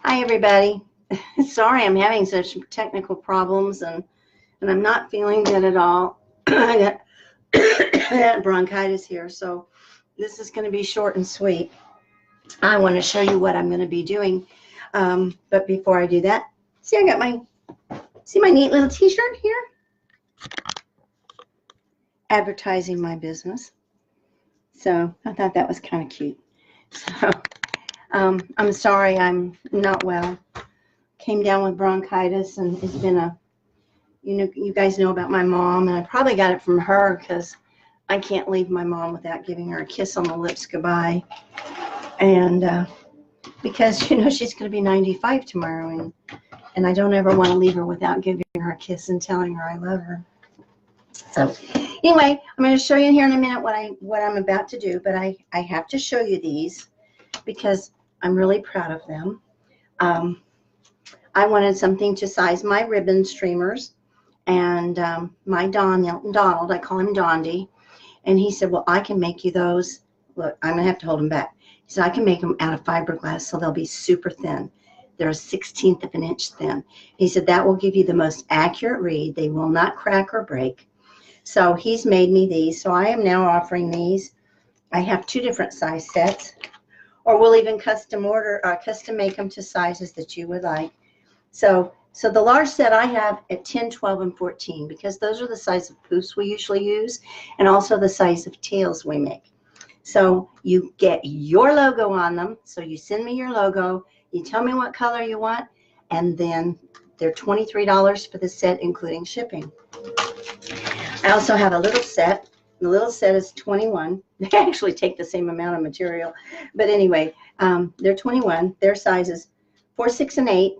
Hi everybody. Sorry I'm having such technical problems and I'm not feeling good at all. I got bronchitis here, so this is going to be short and sweet. I want to show you what I'm going to be doing. But before I do that, see my neat little t-shirt here? Advertising my business. So I thought that was kind of cute. So I'm sorry I'm not well. Came down with bronchitis, and it's been you guys know about my mom, and I probably got it from her because I can't leave my mom without giving her a kiss on the lips goodbye. And because she's going to be 95 tomorrow, and I don't ever want to leave her without giving her a kiss and telling her I love her. So anyway, I'm going to show you here in a minute what I'm about to do, but I have to show you these because I'm really proud of them. I wanted something to size my ribbon streamers, and my Donald, I call him Dondi, and he said, well, I can make you those. Look, I'm going to have to hold them back. He said, I can make them out of fiberglass, so they'll be super thin. They're 1/16 of an inch thin. He said, that will give you the most accurate read. They will not crack or break. So he's made me these, so I am now offering these. I have 2 different size sets, or we'll even custom make them to sizes that you would like. So the large set I have at 10, 12, and 14, because those are the size of poofs we usually use, and also the size of tails we make. So you get your logo on them. So you send me your logo, you tell me what color you want, and then they're $23 for the set, including shipping. I also have a little set. The little set is 21. They actually take the same amount of material. But anyway, they're 21. Their sizes 4, 6, and 8.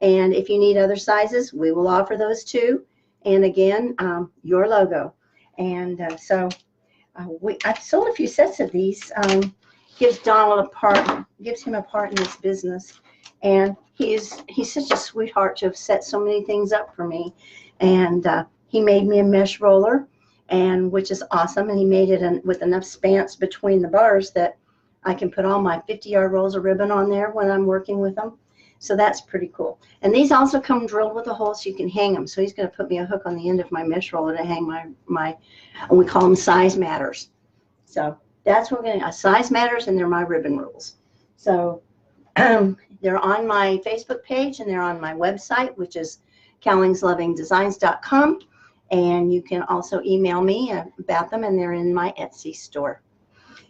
And if you need other sizes, we will offer those too. And again, your logo. And I've sold a few sets of these. Gives Donald gives him a part in this business. And he's such a sweetheart to have set so many things up for me. And he made me a mesh roller, which is awesome. And he made it with enough spans between the bars that I can put all my 50-yard rolls of ribbon on there when I'm working with them. So that's pretty cool. And these also come drilled with a hole so you can hang them. So he's going to put me a hook on the end of my mesh roller to hang my we call them size matters. So that's what we're going to, size matters, and they're my ribbon rules. So they're on my Facebook page, and they're on my website, which is cowlingslovingdesigns.com. And you can also email me about them, and they're in my Etsy store.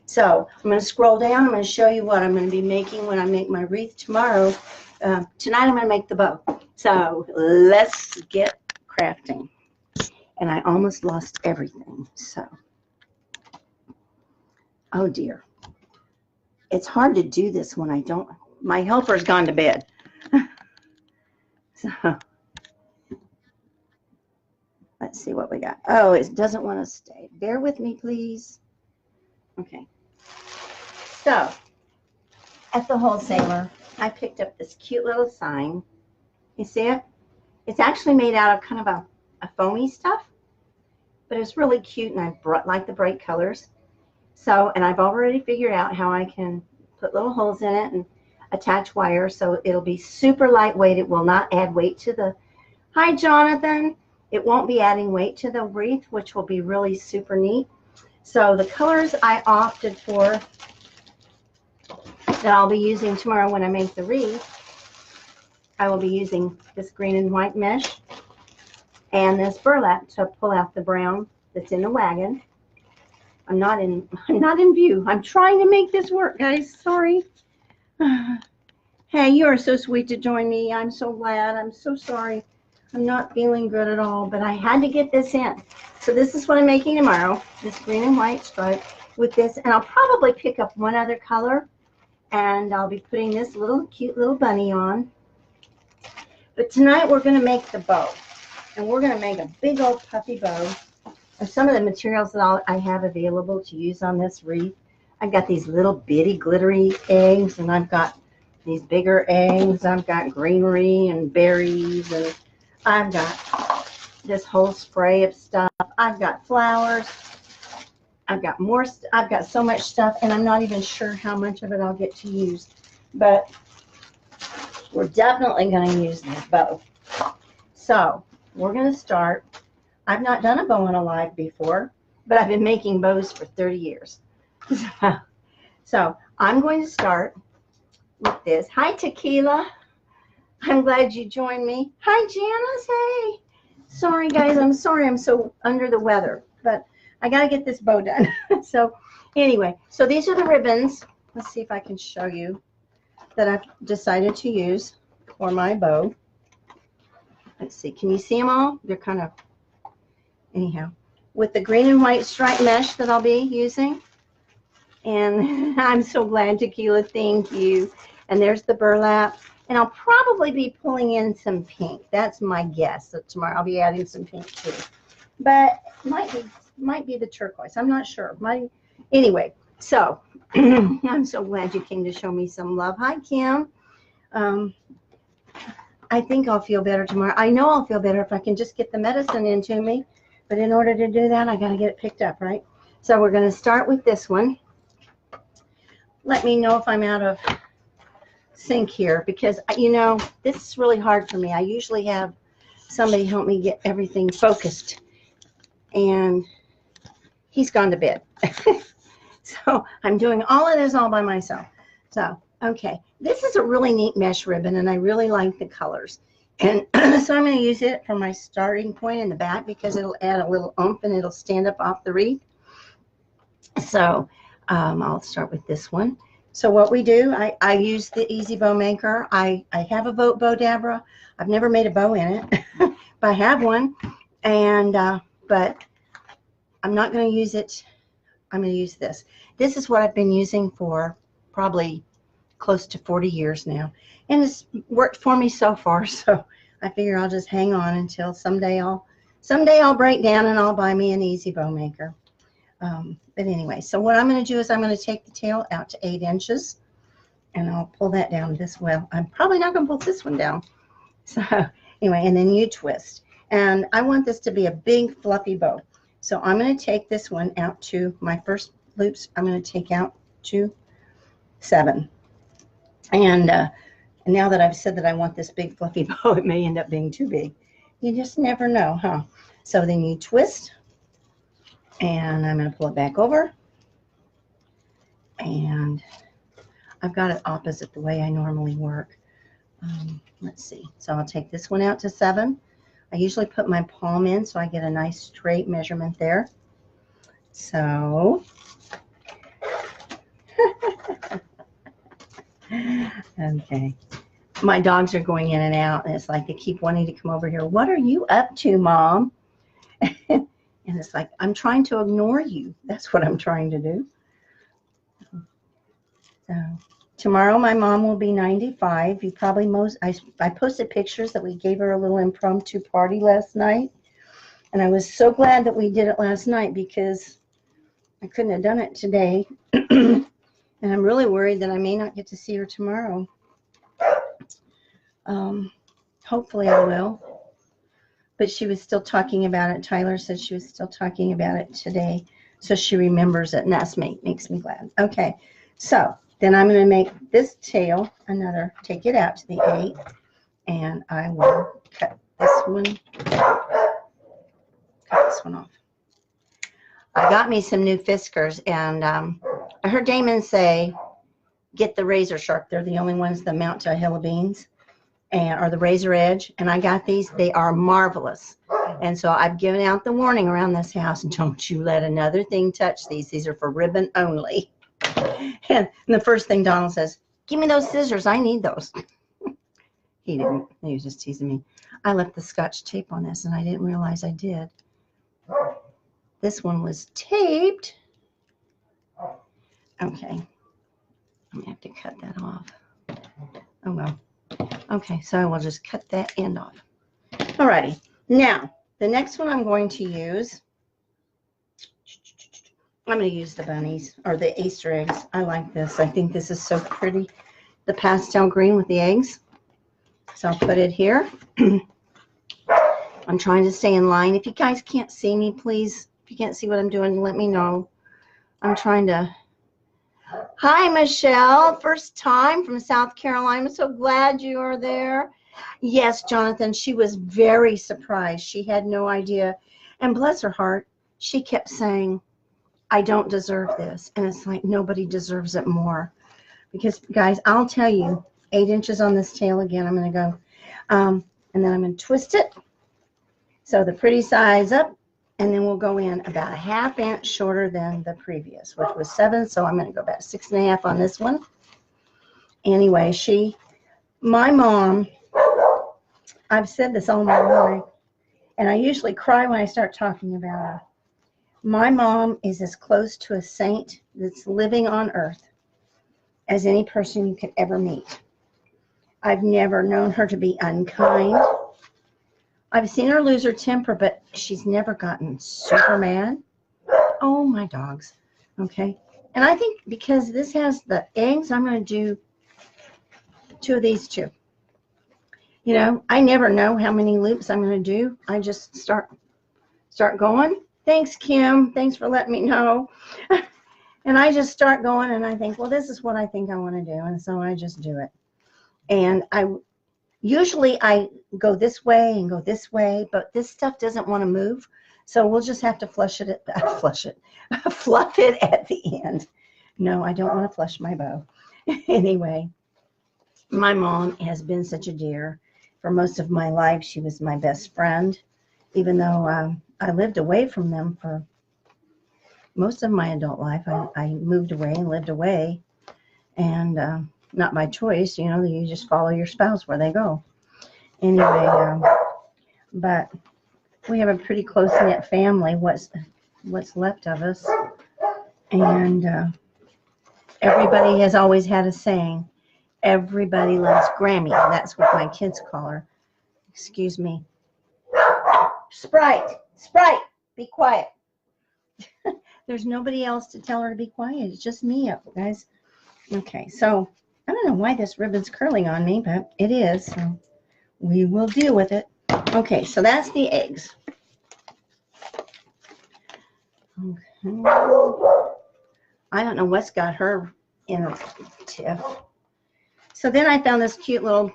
So I'm going to scroll down. I'm going to show you what I'm going to be making when I make my wreath tomorrow. Tonight I'm going to make the bow. So let's get crafting. And I almost lost everything. So, oh dear. It's hard to do this when I don't. My helper's gone to bed. So let's see what we got. Oh, it doesn't want to stay. Bear with me, please. Okay. So at the wholesaler, I picked up this cute little sign. You see it? It's actually made out of kind of a foamy stuff, but it's really cute, and I like the bright colors. So, and I've already figured out how I can put little holes in it and attach wire, so it'll be super lightweight. It will not add weight to the, hi Jonathan. It won't be adding weight to the wreath, which will be really super neat. So the colors I opted for that I'll be using tomorrow when I make the wreath, I will be using this green and white mesh and this burlap to pull out the brown that's in the wagon. I'm not in view. I'm trying to make this work, guys. Sorry. Hey, you are so sweet to join me. I'm so glad. I'm so sorry. I'm not feeling good at all, but I had to get this in. So this is what I'm making tomorrow, this green and white stripe with this, and I'll probably pick up one other color, and I'll be putting this cute little bunny on. But tonight we're going to make the bow, and we're going to make a big old puffy bow. And some of the materials that I have available to use on this wreath, I've got these little bitty glittery eggs, and I've got these bigger eggs. I've got greenery and berries, and I've got this whole spray of stuff. I've got flowers. I've got more. I've got so much stuff, and I'm not even sure how much of it I'll get to use. But we're definitely going to use this bow. So we're going to start. I've not done a bow on a live before, but I've been making bows for 30 years. So I'm going to start with this. Hi, Tequila. I'm glad you joined me. Hi, Janice. Hey. Sorry, guys. I'm sorry I'm so under the weather, but I got to get this bow done. So anyway, so these are the ribbons. Let's see if I can show you that I've decided to use for my bow. Let's see. Can you see them all? They're kind of, anyhow, with the green and white striped mesh that I'll be using. And I'm so glad, Tequila. Thank you. And there's the burlap. And I'll probably be pulling in some pink. That's my guess. So tomorrow I'll be adding some pink too. But might be the turquoise. I'm not sure. Anyway, so I'm so glad you came to show me some love. Hi, Kim. I think I'll feel better tomorrow. I know I'll feel better if I can just get the medicine into me. But in order to do that, I got to get it picked up, right? So we're going to start with this one. Let me know if I'm out of sync here, because you know this is really hard for me. I usually have somebody help me get everything focused, and he's gone to bed. So I'm doing all of this all by myself. So okay, this is a really neat mesh ribbon, and I really like the colors, and so I'm going to use it for my starting point in the back because it'll add a little oomph and it'll stand up off the wreath. So I'll start with this one. So what we do, I use the EZ Bowmaker. I have a bow dabra. I've never made a bow in it, but I have one. And but I'm not going to use it. I'm going to use this. This is what I've been using for probably close to 40 years now, and it's worked for me so far. So I figure I'll just hang on until someday I'll break down and I'll buy me an EZ Bowmaker. But anyway, so what I'm going to do is I'm going to take the tail out to 8 inches, and I'll pull that down this way. I'm probably not going to pull this one down. So anyway, and then you twist. And I want this to be a big fluffy bow. So I'm going to take this one out to my first loops. I'm going to take out to 7. And now that I've said that I want this big fluffy bow, it may end up being too big. You just never know, huh? So then you twist. And I'm going to pull it back over, and I've got it opposite the way I normally work. Let's see. So I'll take this one out to 7. I usually put my palm in so I get a nice straight measurement there. So okay. My dogs are going in and out, and it's like they keep wanting to come over here. What are you up to, Mom? And it's like, I'm trying to ignore you. That's what I'm trying to do. So tomorrow, my mom will be 95. You probably I posted pictures that we gave her a little impromptu party last night. And I was so glad that we did it last night because I couldn't have done it today. And I'm really worried that I may not get to see her tomorrow. Hopefully I will. But she was still talking about it. Tyler said she was still talking about it today. So she remembers it, and that makes me glad. Okay, so then I'm going to make this tail take it out to the 8, and I will cut this one off. I got me some new Fiskars, and I heard Damon say, get the razor sharp. They're the only ones that mount to a hill of beans. Or the razor edge, and I got these. They are marvelous, and so I've given out the warning around this house: don't you let another thing touch these. These are for ribbon only. And the first thing Donald says, give me those scissors. I need those. He didn't. He was just teasing me. I left the Scotch tape on this, and I didn't realize I did. This one was taped. Okay, I'm gonna have to cut that off. Oh well. Okay, so I will just cut that end off. Alrighty, now the next one I'm going to use, I'm going to use the bunnies or the Easter eggs. I like this. I think this is so pretty. The pastel green with the eggs. So I'll put it here. I'm trying to stay in line. If you guys can't see me, please, if you can't see what I'm doing, let me know. I'm trying to Hi, Michelle. First time from South Carolina. I'm so glad you are there. Yes, Jonathan, she was very surprised. She had no idea. And bless her heart, she kept saying, I don't deserve this. And it's like nobody deserves it more. Because, guys, I'll tell you, 8 inches on this tail again. I'm going to go. And then I'm going to twist it. So the pretty size up. And then we'll go in about a 1/2 inch shorter than the previous, which was 7. So I'm going to go about 6.5 on this one. Anyway, my mom, I've said this all my life, and I usually cry when I start talking about her. My mom is as close to a saint that's living on earth as any person you could ever meet. I've never known her to be unkind. I've seen her lose her temper, but she's never gotten super mad. Oh, my dogs. Okay. And I think because this has the eggs, I'm going to do 2 of these too. You know, I never know how many loops I'm going to do. I just start going. Thanks, Kim. Thanks for letting me know. And I just start going, and I think, well, this is what I think I want to do. And so I just do it. And usually I go this way and go this way, but this stuff doesn't want to move. So we'll just have to fluff it at the end. No, I don't want to flush my bow. Anyway, my mom has been such a dear. For most of my life, she was my best friend, even though I lived away from them for most of my adult life. I moved away and lived away, and not by choice. You know, you just follow your spouse where they go. Anyway, but we have a pretty close-knit family, what's left of us. And everybody has always had a saying, everybody loves Grammy. That's what my kids call her. Excuse me. Sprite, be quiet. There's nobody else to tell her to be quiet. It's just me up, guys. Okay, so I don't know why this ribbon's curling on me, but it is. So we will deal with it. Okay, so that's the eggs. Okay. I don't know what's got her in a tiff. So then I found this cute little,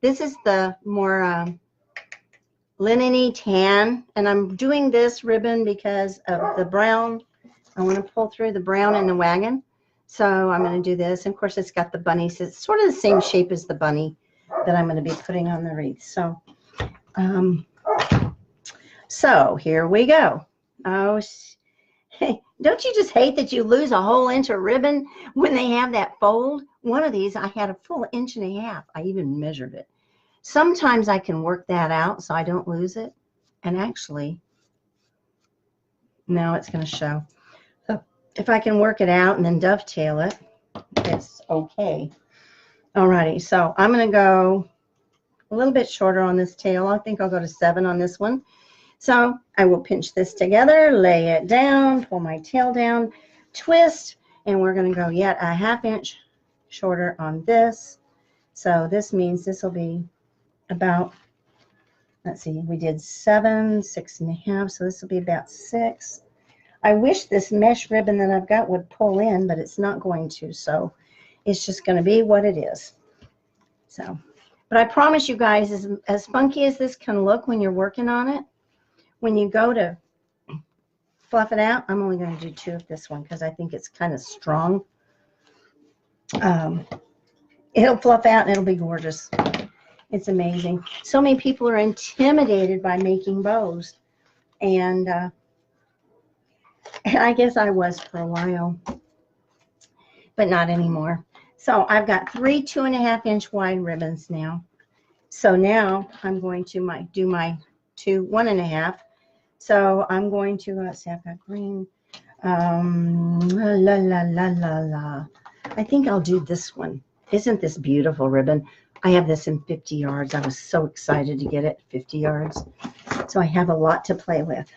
this is the more linen-y tan, and I'm doing this ribbon because of the brown. I want to pull through the brown in the wagon. So I'm going to do this. And of course, it's got the bunny. So it's sort of the same shape as the bunny that I'm going to be putting on the wreath. So here we go. Oh, hey, don't you just hate that you lose a whole inch of ribbon when they have that fold? One of these, I had a full 1.5 inches. I even measured it. Sometimes I can work that out so I don't lose it. And actually, now it's going to show. So if I can work it out and then dovetail it, it's okay. Alrighty, so I'm going to go a little bit shorter on this tail. I think I'll go to 7 on this one. So I will pinch this together, lay it down, pull my tail down, twist, and we're going to go yet a 1/2 inch shorter on this. So this means this will be about, let's see, we did 7, 6.5, so this will be about 6. I wish this mesh ribbon that I've got would pull in, but it's not going to, so it's just going to be what it is. So, but I promise you guys, as funky as this can look when you're working on it, when you go to fluff it out, I'm only going to do 2 of this one because I think it's kind of strong. It'll fluff out and it'll be gorgeous. It's amazing. So many people are intimidated by making bows, and I guess I was for a while, but not anymore. So I've got 3 2.5 inch wide ribbons now. So now I'm going to do my 2 1.5. So I'm going to, let's see, I've got green. I think I'll do this one. Isn't this beautiful ribbon? I have this in 50 yards. I was so excited to get it 50 yards. So I have a lot to play with.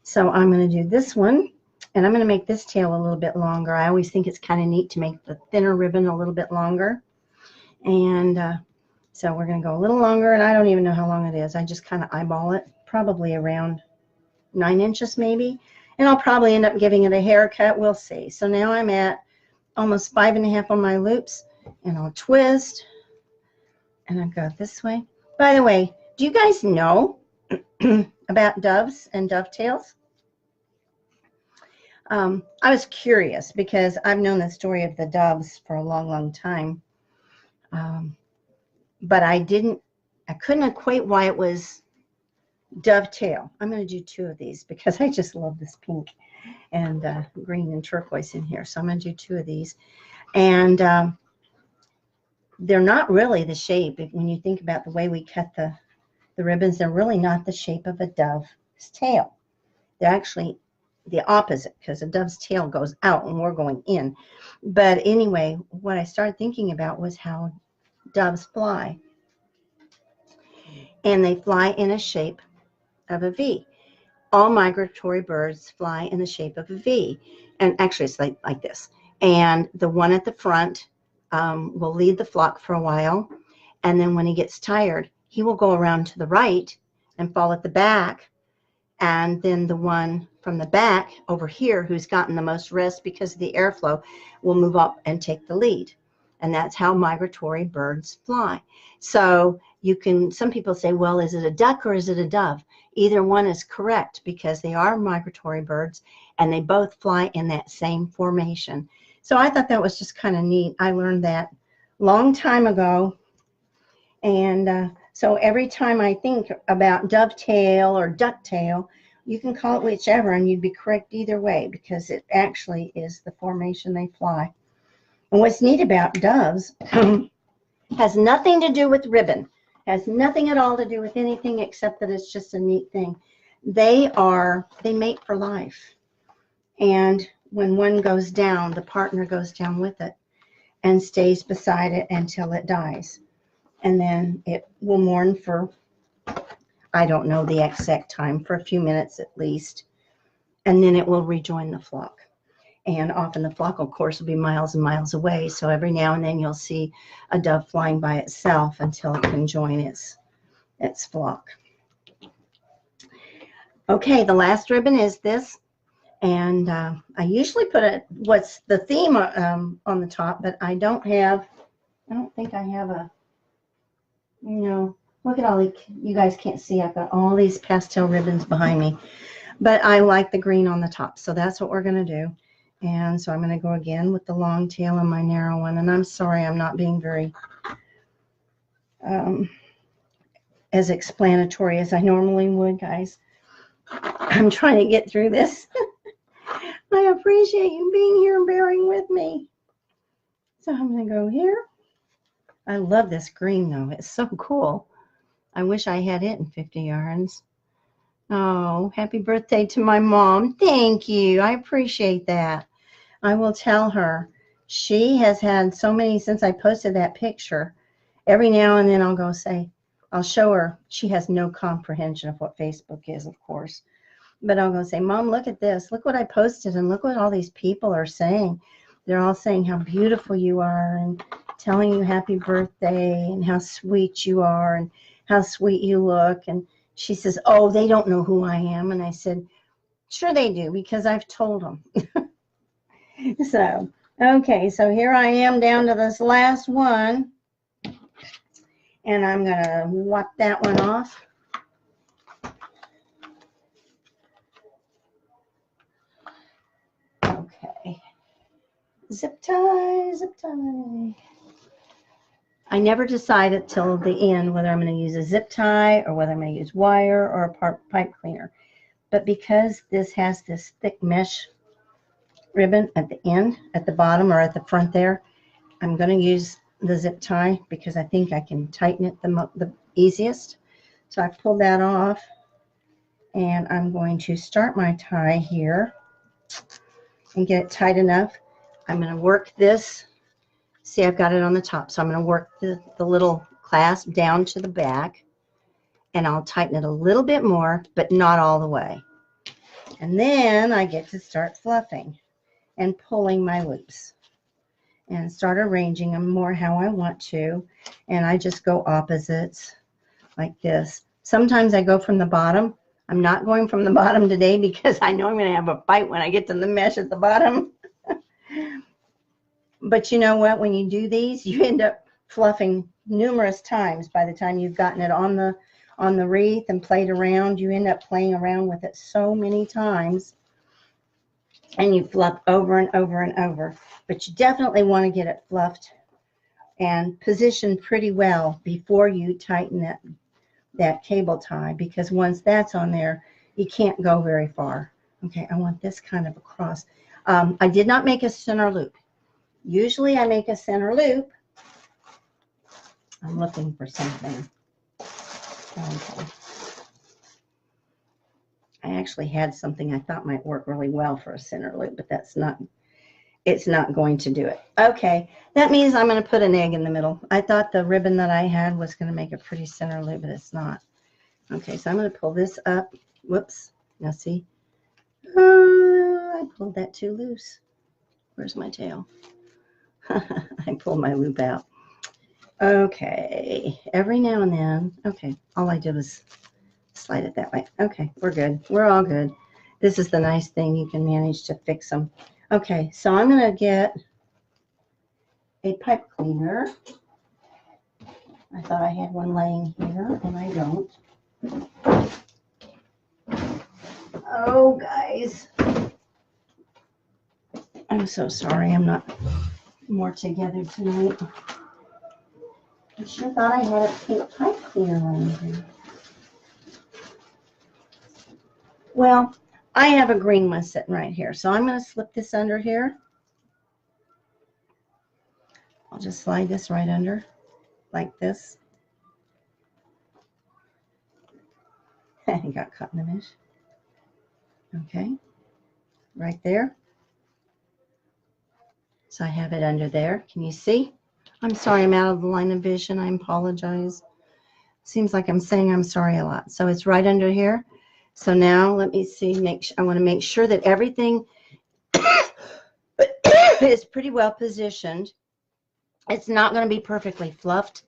So I'm going to do this one, and I'm going to make this tail a little bit longer. I always think it's kind of neat to make the thinner ribbon a little bit longer. And so we're going to go a little longer, and I don't even know how long it is. I just kind of eyeball it, probably around 9 inches maybe. And I'll probably end up giving it a haircut. We'll see. So now I'm at almost 5.5 on my loops, and I'll twist, and I'll go this way. By the way, do you guys know about doves and dovetails? I was curious because I've known the story of the doves for a long, long time. But I couldn't equate why it was dovetail. I'm going to do 2 of these because I just love this pink and green and turquoise in here. So I'm going to do 2 of these. And they're not really the shape. When you think about the way we cut the ribbons, they're really not the shape of a dove's tail. They're actually the opposite because a dove's tail goes out and we're going in. But anyway, what I started thinking about was how doves fly. And they fly in a shape of a V. All migratory birds fly in the shape of a V. And actually it's like this. And the one at the front will lead the flock for a while. And then when he gets tired, he will go around to the right and fall at the back. And then the one from the back over here who's gotten the most rest because of the airflow will move up and take the lead. And that's how migratory birds fly. So some people say, well, is it a duck or is it a dove? Either one is correct because they are migratory birds and they both fly in that same formation. So I thought that was just kind of neat. I learned that long time ago. And so every time I think about dovetail or ducktail, you can call it whichever and you'd be correct either way because it actually is the formation they fly. And what's neat about doves has nothing to do with ribbon, has nothing at all to do with anything except that it's just a neat thing. They mate for life. And when one goes down, the partner goes down with it and stays beside it until it dies. And then it will mourn for, I don't know the exact time, for a few minutes at least. And then it will rejoin the flock. And often the flock, of course, will be miles and miles away. So every now and then you'll see a dove flying by itself until it can join its flock. Okay, the last ribbon is this. And I usually put what's the theme on the top, but I don't think I have a, look at all these, you guys can't see, I've got all these pastel ribbons behind me. But I like the green on the top, so that's what we're going to do. And so I'm going to go again with the long tail and my narrow one. And I'm sorry I'm not being very as explanatory as I normally would, guys. I'm trying to get through this. I appreciate you being here and bearing with me. So I'm going to go here. I love this green, though. It's so cool. I wish I had it in 50 yards. Oh, happy birthday to my mom. Thank you. I appreciate that. I will tell her. She has had so many since I posted that picture. Every now and then I'll go say, I'll show her. She has no comprehension of what Facebook is, of course. But I'll go say, Mom, look at this. Look what I posted and look what all these people are saying. They're all saying how beautiful you are and telling you happy birthday and how sweet you are and how sweet you look. And she says, oh, they don't know who I am. And I said, sure they do because I've told them. So, okay, so here I am down to this last one. And I'm going to wipe that one off. Okay. Zip tie, zip tie. I never decided till the end whether I'm going to use a zip tie or whether I'm going to use wire or a pipe cleaner. But because this has this thick mesh ribbon at the end, at the bottom or at the front there, I'm going to use the zip tie because I think I can tighten it the easiest. So I pulled that off and I'm going to start my tie here and get it tight enough. I'm going to work this. See, I've got it on the top. So I'm going to work the little clasp down to the back and I'll tighten it a little bit more, but not all the way. And then I get to start fluffing and pulling my loops and start arranging them more how I want to. And I just go opposites like this. Sometimes I go from the bottom. I'm not going from the bottom today because I know I'm going to have a fight when I get to the mesh at the bottom. But you know what? When you do these, you end up fluffing numerous times. By the time you've gotten it on the wreath and played around, you end up playing around with it so many times, and you fluff over and over and over. But you definitely want to get it fluffed and positioned pretty well before you tighten that cable tie, because once that's on there, you can't go very far. Okay, I want this kind of across. I did not make a center loop. Usually I make a center loop. I'm looking for something. Okay. I actually had something I thought might work really well for a center loop, but it's not going to do it. Okay, that means I'm going to put an egg in the middle. I thought the ribbon that I had was going to make a pretty center loop, but it's not. Okay, so I'm going to pull this up. Whoops. Now see? I pulled that too loose. Where's my tail? I pulled my loop out. Okay, every now and then. Okay, all I did was slide it that way. Okay, we're good. We're all good. This is the nice thing. You can manage to fix them. Okay, so I'm going to get a pipe cleaner. I thought I had one laying here, and I don't. Oh, guys. I'm so sorry. I'm not more together tonight. I sure thought I had a pink pipe cleaner laying here. Well, I have a green one sitting right here, so I'm going to slip this under here. I'll just slide this right under like this. I got caught in the mesh. Okay, right there. So I have it under there. Can you see? I'm sorry, I'm out of the line of vision. I apologize. Seems like I'm saying I'm sorry a lot. So it's right under here. So now let me see. I want to make sure that everything is pretty well positioned. It's not going to be perfectly fluffed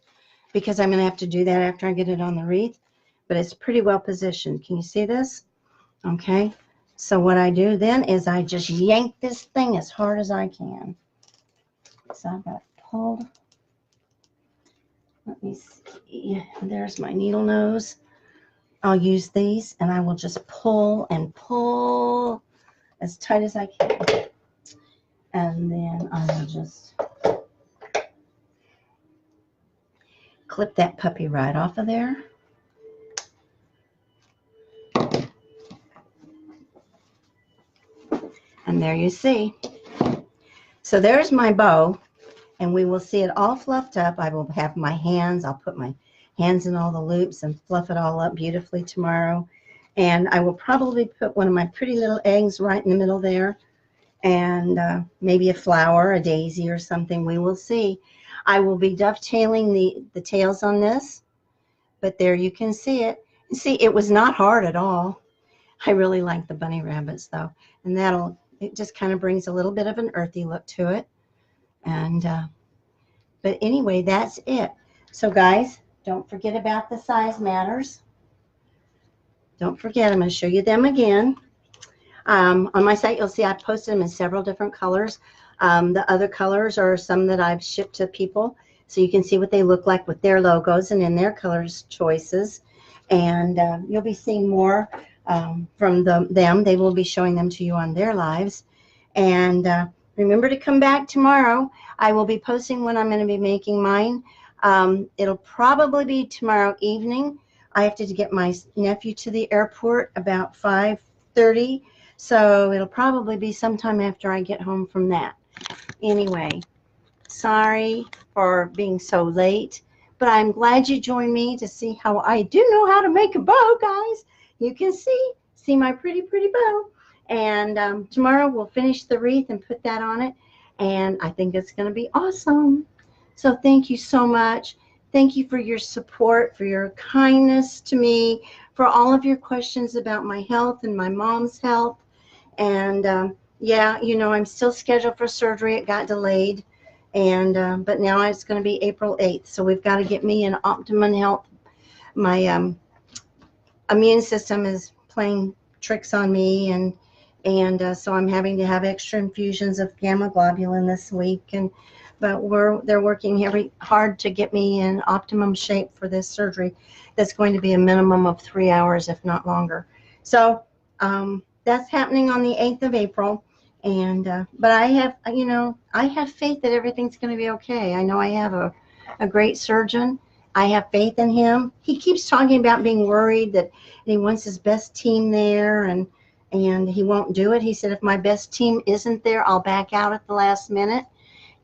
because I'm going to have to do that after I get it on the wreath. But it's pretty well positioned. Can you see this? Okay. So what I do then is I just yank this thing as hard as I can. So I've got it pulled. Let me see. There's my needle nose. I'll use these and I will just pull and pull as tight as I can. And then I will just clip that puppy right off of there. And there you see. So there's my bow, and we will see it all fluffed up. I will have my hands. I'll put my hands in all the loops and fluff it all up beautifully tomorrow. And I will probably put one of my pretty little eggs right in the middle there, and maybe a flower, a daisy or something. We will see. I will be dovetailing the tails on this, but there you can see it. See, it was not hard at all. I really like the bunny rabbits though, and it just kind of brings a little bit of an earthy look to it. And but anyway, that's it. So guys, don't forget about the size matters. Don't forget, I'm going to show you them again. On my site, you'll see I've posted them in several different colors. The other colors are some that I've shipped to people, so you can see what they look like with their logos and in their colors choices. And you'll be seeing more from them. They will be showing them to you on their lives. And remember to come back tomorrow. I will be posting when I'm going to be making mine. It'll probably be tomorrow evening. I have to get my nephew to the airport about 5:30, so it'll probably be sometime after I get home from that. Anyway, sorry for being so late, but I'm glad you joined me to see how I do know how to make a bow, guys. You can see my pretty bow. And tomorrow we'll finish the wreath and put that on it, and I think it's going to be awesome. So thank you so much. Thank you for your support, for your kindness to me, for all of your questions about my health and my mom's health. And yeah, you know, I'm still scheduled for surgery. It got delayed, and but now it's going to be April 8th. So we've got to get me in optimum health. My immune system is playing tricks on me, and And so I'm having to have extra infusions of gamma globulin this week. But they're working hard to get me in optimum shape for this surgery. That's going to be a minimum of 3 hours, if not longer. So that's happening on the 8th of April. But I have faith that everything's going to be okay. I know I have a great surgeon. I have faith in him. He keeps talking about being worried that he wants his best team there, and he won't do it. He said, if my best team isn't there, I'll back out at the last minute.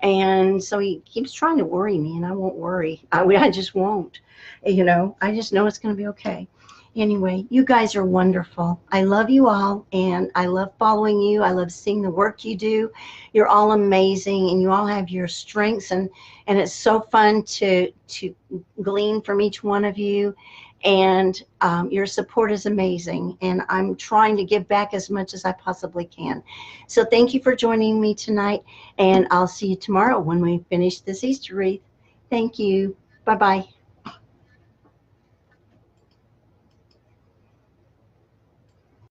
And so he keeps trying to worry me, and I won't worry. I just won't. I just know it's going to be okay. Anyway, you guys are wonderful. I love you all, and I love following you. I love seeing the work you do. You're all amazing, and you all have your strengths, and it's so fun to glean from each one of you. And your support is amazing, and I'm trying to give back as much as I possibly can. So thank you for joining me tonight, and I'll see you tomorrow when we finish this Easter wreath. Thank you. Bye-bye.